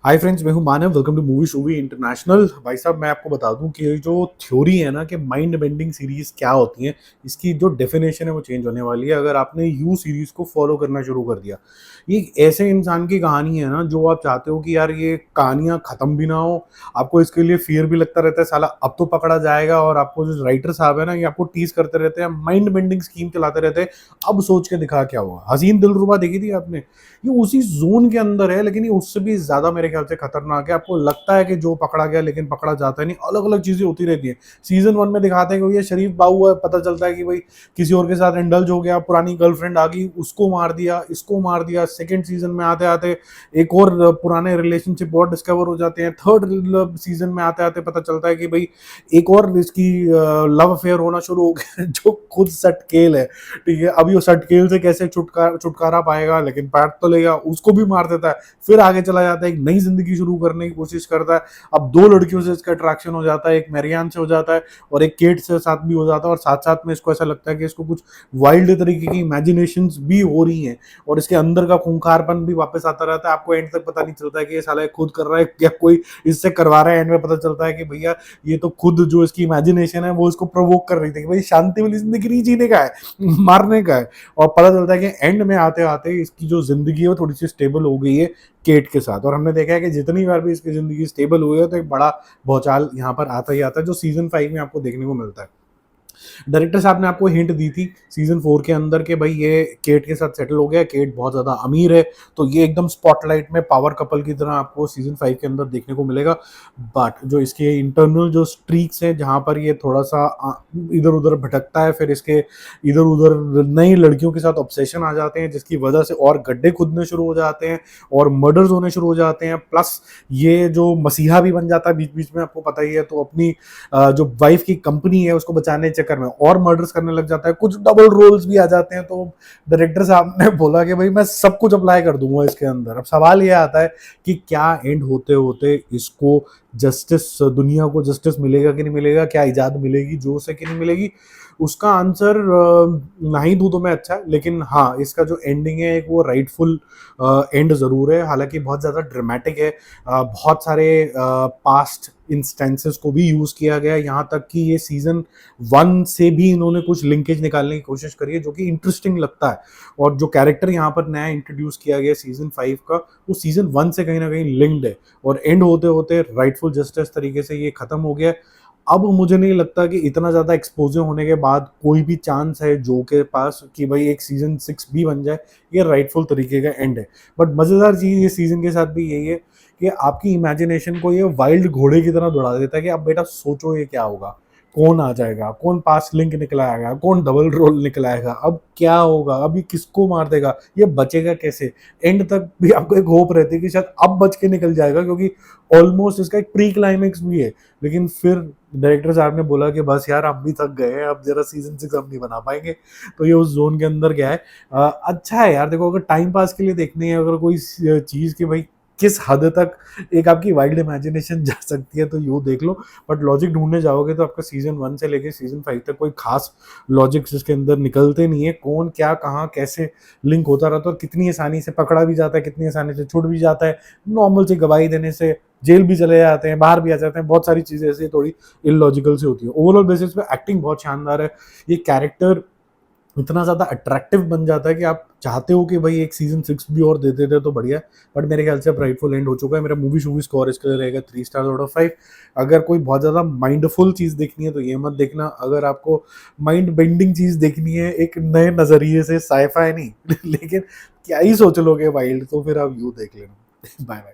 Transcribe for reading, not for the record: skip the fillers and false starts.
हाय friends, मैं हूं Manav. Welcome to movie shoovy international. भाई साहब, मैं आपको बता दूं कि ये जो थ्योरी है ना कि माइंड बेंडिंग सीरीज क्या होती है, इसकी जो डेफिनेशन है वो चेंज होने वाली है अगर आपने यू सीरीज को फॉलो करना शुरू कर दिया। ये एक ऐसे इंसान की कहानी है ना जो आप चाहते हो कि यार ये कहानियां खत्म भी ना हो। आपको इसके लिए फियर भी लगता रहता है, साला अब तो पकड़ा जाएगा। और आपको जो राइटर साहब है ना, ये आपको टीज करते रहते हैं, माइंड बेंडिंग स्कीम चलाते रहते हैं। अब सोच के दिखा क्या हुआ। हसीन दिलरुबा देखी थी आपने? ये उसी जोन के अंदर है, लेकिन ये उससे भी ज्यादा मेरे ख्याल से खतरनाक है। आपको लगता है कि जो पकड़ा गया, लेकिन पकड़ा जाता है नहीं। अलग अलग चीजें होती रहती है। सीजन 1 में दिखाते हैं कि ये शरीफ बाबू है, पता चलता है कि भाई किसी और के साथ इंडल्ज हो गया, पुरानी गर्लफ्रेंड आ गई, उसको मार दिया, इसको मार दिया। सेकंड सीजन में आते आते एक और पुराने रिलेशनशिप और डिस्कवर हो जाते हैं। थर्ड सीजन में आते आते पता चलता है कि भाई एक और इसकी लव अफेयर होना शुरू हो गया जो खुद सटकेल है। ठीक है, अभी वो सटकेल से कैसे छुटकारा पाएगा, लेकिन पाट तो लेगा, उसको भी मार देता है। फिर आगे चला जाता है, एक नई जिंदगी शुरू करने की कोशिश करता है। अब दो लड़कियों से इसका अट्रैक्शन हो जाता है, एक मैरियान से हो जाता है और एक केट से साथ भी हो जाता है। और साथ साथ में इसको ऐसा लगता है कि इसको कुछ वाइल्ड तरीके की इमेजिनेशंस भी हो रही हैं और इसके अंदर का खूंखारपन भी वापस आता रहता है। आपको एंड तक पता नहीं चलता है कि ये साला खुद कर रहा है या कोई इससे करवा रहा है। एंड में पता चलता है कि भैया ये तो खुद जो इसकी इमेजिनेशन है वो इसको प्रोवोक कर रही थी कि भाई शांति वाली जिंदगी नहीं जीने का है, मारने का है। और पता चलता है कि एंड में आते आते इसकी जो जिंदगी है वो थोड़ी सी स्टेबल हो गई है केट के साथ। और हमने देखा है कि जितनी बार भी इसकी जिंदगी स्टेबल हुई है तो एक बड़ा भौचाल यहाँ पर आता ही आता है, जो सीजन 5 में आपको देखने को मिलता है। डायरेक्टर साहब ने आपको हिंट दी थी सीजन 4 के अंदर कि भाई ये केट के साथ सेटल हो गया, केट बहुत ज्यादा अमीर है। तो ये एकदम स्पॉटलाइट में पावर कपल की तरह आपको सीजन 5 के अंदर देखने को मिलेगा। बट जो इसके इंटरनल जो स्ट्रीक्स हैं, जहां पर ये थोड़ा सा इधर उधर भटकता है, फिर इसके इधर उधर नई लड़कियों के साथ ऑब्सेशन आ जाते हैं, जिसकी वजह से और गड्ढे खुदने शुरू हो जाते हैं और मर्डर्स होने शुरू हो जाते हैं। प्लस ये जो मसीहा भी बन जाता है बीच बीच में, आपको पता ही है। तो अपनी जो वाइफ की कंपनी है उसको बचाने के चक्कर में और मर्डर्स करने लग जाता है। कुछ डबल रोल्स भी आ जाते हैं। तो डायरेक्टर साहब ने बोला कि भाई मैं सब कुछ अप्लाई कर दूंगा इसके अंदर। अब सवाल ये आता है कि क्या एंड होते होते इसको जस्टिस, दुनिया को जस्टिस मिलेगा कि नहीं मिलेगा, क्या इजाद मिलेगी जो से कि नहीं मिलेगी। उसका आंसर नहीं दूं तो मैं अच्छा है, लेकिन हाँ, इसका जो एंडिंग है एक वो राइटफुल एंड जरूर है। हालांकि बहुत ज्यादा ड्रामेटिक है। बहुत सारे पास्ट इंस्टेंसेस को भी यूज किया गया, यहाँ तक कि ये सीजन 1 से भी इन्होंने कुछ लिंकेज निकालने की कोशिश करी है, जो कि इंटरेस्टिंग लगता है। और जो कैरेक्टर यहाँ पर नया इंट्रोड्यूस किया गया सीजन 5 का, वो सीजन 1 से कहीं ना कहीं लिंक्ड है। और एंड होते होते राइटफुल जस्टिस तरीके से ये खत्म हो गया। अब मुझे नहीं लगता कि इतना ज्यादा एक्सपोजर होने के बाद कोई भी चांस है जो के पास कि भाई एक सीजन 6 भी बन जाए। ये राइटफुल तरीके का एंड है। बट मजेदार चीज ये सीजन के साथ भी यही है कि आपकी इमेजिनेशन को ये वाइल्ड घोड़े की तरह दौड़ा देता है कि अब बेटा सोचो ये क्या होगा, कौन आ जाएगा, कौन पास लिंक निकला आएगा, कौन डबल रोल निकला आएगा, अब क्या होगा, अभी किसको मार देगा, ये बचेगा कैसे। एंड तक भी आपको एक होप रहती है कि शायद अब बच के निकल जाएगा, क्योंकि ऑलमोस्ट इसका एक प्री क्लाइमेक्स भी है। लेकिन फिर डायरेक्टर साहब ने बोला कि बस यार हम भी थक गए हैं, अब जरा सीजन 6 हम नहीं बना पाएंगे। तो ये उस जोन के अंदर गया है। अच्छा है यार। देखो, अगर टाइम पास के लिए देखनी है, अगर कोई चीज की भाई किस हद तक एक आपकी वाइल्ड इमेजिनेशन जा सकती है, तो यूँ देख लो। बट लॉजिक ढूंढने जाओगे तो आपका सीजन 1 से लेके सीजन 5 तक कोई खास लॉजिक्स इसके अंदर निकलते नहीं है। कौन क्या कहाँ कैसे लिंक होता रहता है और कितनी आसानी से पकड़ा भी जाता है, कितनी आसानी से छूट भी जाता है। नॉर्मल सी गवाही देने से जेल भी चले जाते हैं, बाहर भी आ जाते हैं। बहुत सारी चीजें ऐसी थोड़ी इलॉजिकल सी होती है। ओवरऑल बेसिस पे एक्टिंग बहुत शानदार है। ये कैरेक्टर इतना ज्यादा अट्रैक्टिव बन जाता है कि आप चाहते हो कि भाई एक सीजन 6 भी और दे देते तो बढ़िया। बट मेरे ख्याल से अब राइटफुल एंड हो चुका है। मेरा मूवी शूवी स्कोर इसके लिए रहेगा 3 स्टार आउट ऑफ 5। अगर कोई बहुत ज्यादा माइंडफुल चीज देखनी है तो ये मत देखना। अगर आपको माइंड बेंडिंग चीज देखनी है एक नए नजरिए से, साइफाई नहीं लेकिन क्या ही सोच लोगे वाइल्ड, तो फिर आप यू देख लेना। Bye bye.